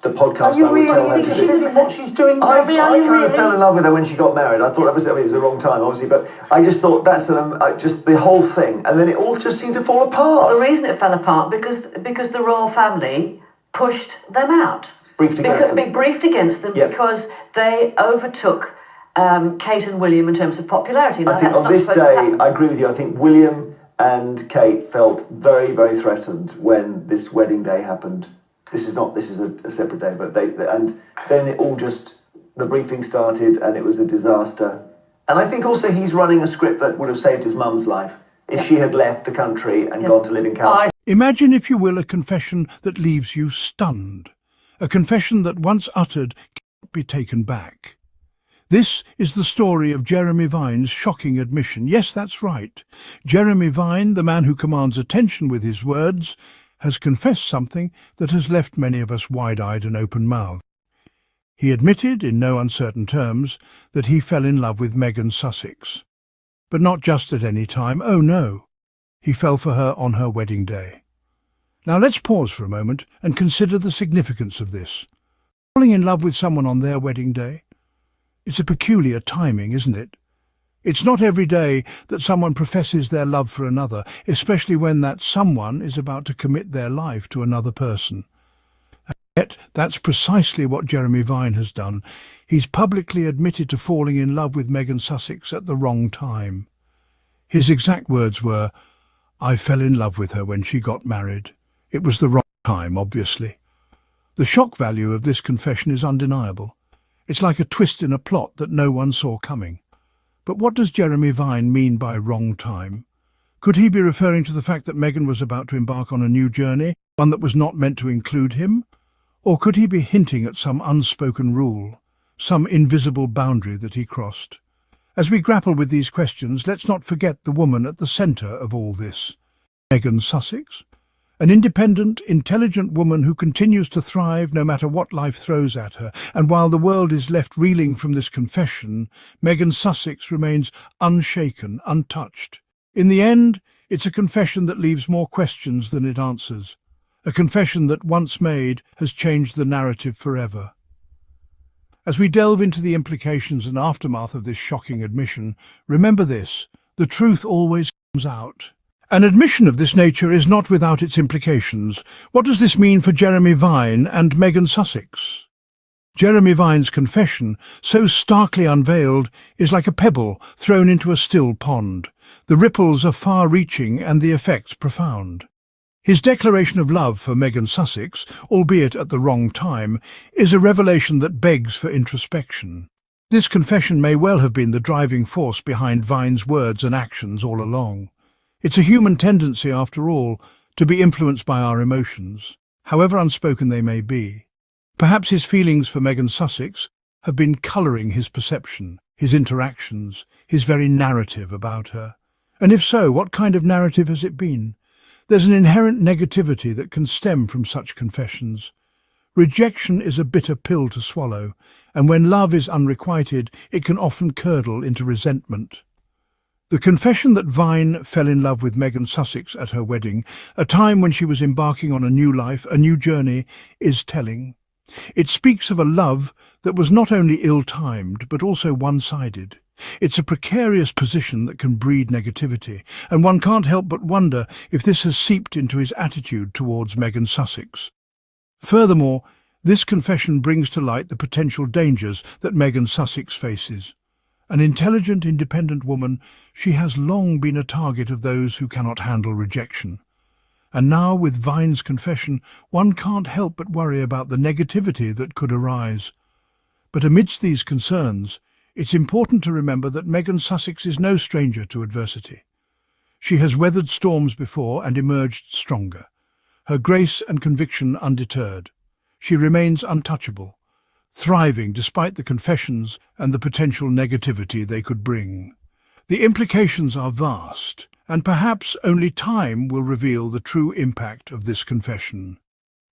the podcast, I would tell her to do what she's doing. I kind of fell in love with her when she got married. I thought it was the wrong time, obviously, but I just thought that's just the whole thing, and then it all just seemed to fall apart. The reason it fell apart because the royal family pushed them out. Briefed against them yeah. Because they overtook Kate and William in terms of popularity. Now, I think on this day, I agree with you. I think William and Kate felt very, very threatened when this wedding day happened. This is a separate day, but and then it all just, the briefing started and it was a disaster. And I think also he's running a script that would have saved his mum's life if she had left the country and gone to live in California. Imagine, if you will, a confession that leaves you stunned. A confession that once uttered cannot be taken back. This is the story of Jeremy Vine's shocking admission. Yes, that's right. Jeremy Vine, the man who commands attention with his words, has confessed something that has left many of us wide-eyed and open-mouthed. He admitted, in no uncertain terms, that he fell in love with Meghan Sussex. But not just at any time. Oh no, he fell for her on her wedding day. Now let's pause for a moment and consider the significance of this. Falling in love with someone on their wedding day? It's a peculiar timing, isn't it? It's not every day that someone professes their love for another, especially when that someone is about to commit their life to another person. And yet, that's precisely what Jeremy Vine has done. He's publicly admitted to falling in love with Meghan Sussex at the wrong time. His exact words were, "I fell in love with her when she got married. It was the wrong time, obviously." The shock value of this confession is undeniable. It's like a twist in a plot that no one saw coming. But what does Jeremy Vine mean by wrong time? Could he be referring to the fact that Meghan was about to embark on a new journey, one that was not meant to include him? Or could he be hinting at some unspoken rule, some invisible boundary that he crossed? As we grapple with these questions, let's not forget the woman at the centre of all this. Meghan Sussex? An independent, intelligent woman who continues to thrive no matter what life throws at her. And while the world is left reeling from this confession, Meghan Sussex remains unshaken, untouched. In the end, it's a confession that leaves more questions than it answers. A confession that, once made, has changed the narrative forever. As we delve into the implications and aftermath of this shocking admission, remember this: the truth always comes out. An admission of this nature is not without its implications. What does this mean for Jeremy Vine and Meghan Sussex? Jeremy Vine's confession, so starkly unveiled, is like a pebble thrown into a still pond. The ripples are far-reaching and the effects profound. His declaration of love for Meghan Sussex, albeit at the wrong time, is a revelation that begs for introspection. This confession may well have been the driving force behind Vine's words and actions all along. It's a human tendency, after all, to be influenced by our emotions, however unspoken they may be. Perhaps his feelings for Meghan Sussex have been colouring his perception, his interactions, his very narrative about her. And if so, what kind of narrative has it been? There's an inherent negativity that can stem from such confessions. Rejection is a bitter pill to swallow, and when love is unrequited, it can often curdle into resentment. The confession that Vine fell in love with Meghan Sussex at her wedding, a time when she was embarking on a new life, a new journey, is telling. It speaks of a love that was not only ill-timed, but also one-sided. It's a precarious position that can breed negativity, and one can't help but wonder if this has seeped into his attitude towards Meghan Sussex. Furthermore, this confession brings to light the potential dangers that Meghan Sussex faces. An intelligent, independent woman, she has long been a target of those who cannot handle rejection. And now, with Vine's confession, one can't help but worry about the negativity that could arise. But amidst these concerns, it's important to remember that Meghan Sussex is no stranger to adversity. She has weathered storms before and emerged stronger, her grace and conviction undeterred. She remains untouchable, thriving despite the confessions and the potential negativity they could bring. The implications are vast, and perhaps only time will reveal the true impact of this confession.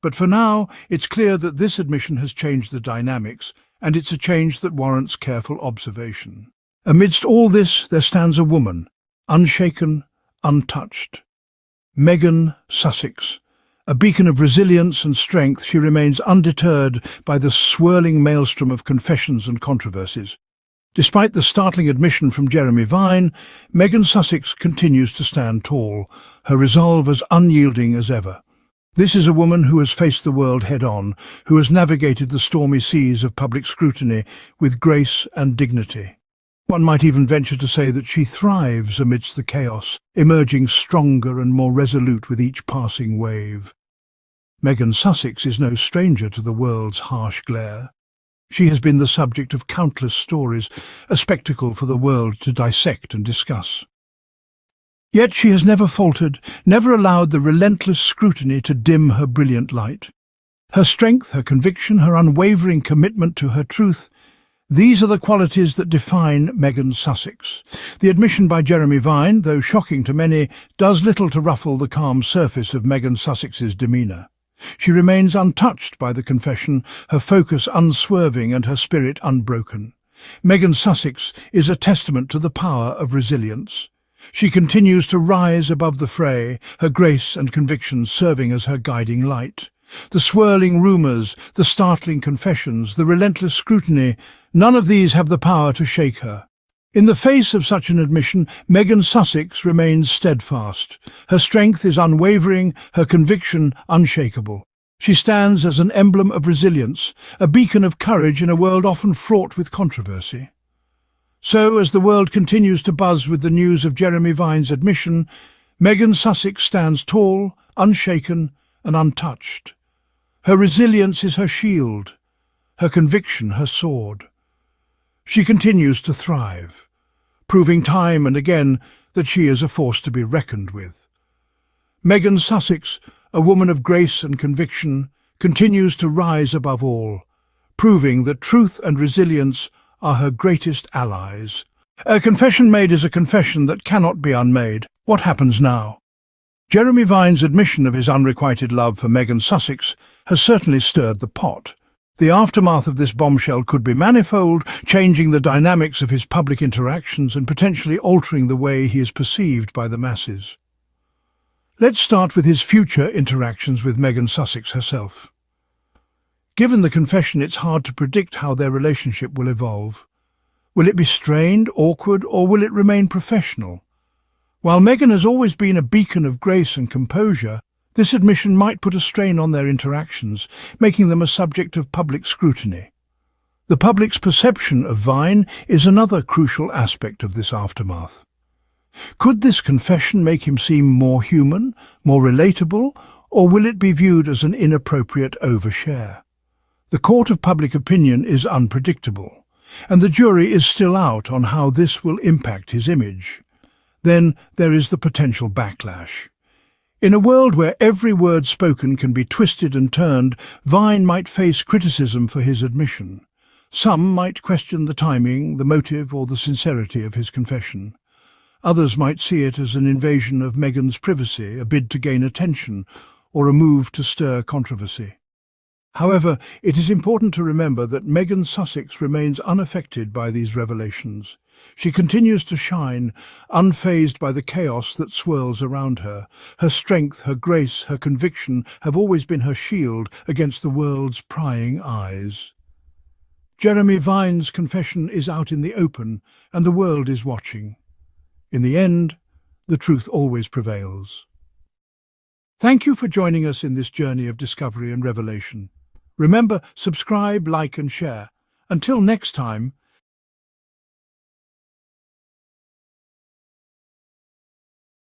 But for now, it's clear that this admission has changed the dynamics, and it's a change that warrants careful observation. Amidst all this, there stands a woman, unshaken, untouched. Meghan Sussex, A beacon of resilience and strength, she remains undeterred by the swirling maelstrom of confessions and controversies. Despite the startling admission from Jeremy Vine, Meghan Sussex continues to stand tall, her resolve as unyielding as ever. This is a woman who has faced the world head-on, who has navigated the stormy seas of public scrutiny with grace and dignity. One might even venture to say that she thrives amidst the chaos, emerging stronger and more resolute with each passing wave. Meghan Sussex is no stranger to the world's harsh glare. She has been the subject of countless stories, a spectacle for the world to dissect and discuss. Yet she has never faltered, never allowed the relentless scrutiny to dim her brilliant light. Her strength, her conviction, her unwavering commitment to her truth, these are the qualities that define Meghan Sussex. The admission by Jeremy Vine, though shocking to many, does little to ruffle the calm surface of Meghan Sussex's demeanour. She remains untouched by the confession, her focus unswerving and her spirit unbroken. Meghan Sussex is a testament to the power of resilience. She continues to rise above the fray, her grace and conviction serving as her guiding light. The swirling rumours, the startling confessions, the relentless scrutiny, none of these have the power to shake her. In the face of such an admission, Meghan Sussex remains steadfast. Her strength is unwavering, her conviction unshakable. She stands as an emblem of resilience, a beacon of courage in a world often fraught with controversy. So, as the world continues to buzz with the news of Jeremy Vine's admission, Meghan Sussex stands tall, unshaken, and untouched. Her resilience is her shield, her conviction her sword. She continues to thrive, proving time and again that she is a force to be reckoned with. Meghan Sussex, a woman of grace and conviction, continues to rise above all, proving that truth and resilience are her greatest allies. A confession made is a confession that cannot be unmade. What happens now? Jeremy Vine's admission of his unrequited love for Meghan Sussex has certainly stirred the pot. The aftermath of this bombshell could be manifold, changing the dynamics of his public interactions and potentially altering the way he is perceived by the masses. Let's start with his future interactions with Meghan Sussex herself. Given the confession, it's hard to predict how their relationship will evolve. Will it be strained, awkward, or will it remain professional? While Meghan has always been a beacon of grace and composure, this admission might put a strain on their interactions, making them a subject of public scrutiny. The public's perception of Vine is another crucial aspect of this aftermath. Could this confession make him seem more human, more relatable, or will it be viewed as an inappropriate overshare? The court of public opinion is unpredictable, and the jury is still out on how this will impact his image. Then there is the potential backlash. In a world where every word spoken can be twisted and turned, Vine might face criticism for his admission. Some might question the timing, the motive, or the sincerity of his confession. Others might see it as an invasion of Meghan's privacy, a bid to gain attention, or a move to stir controversy. However, it is important to remember that Meghan Sussex remains unaffected by these revelations. She continues to shine, unfazed by the chaos that swirls around her. Her strength, her grace, her conviction have always been her shield against the world's prying eyes. Jeremy Vine's confession is out in the open, and the world is watching. In the end, the truth always prevails. Thank you for joining us in this journey of discovery and revelation. Remember, subscribe, like and share. Until next time,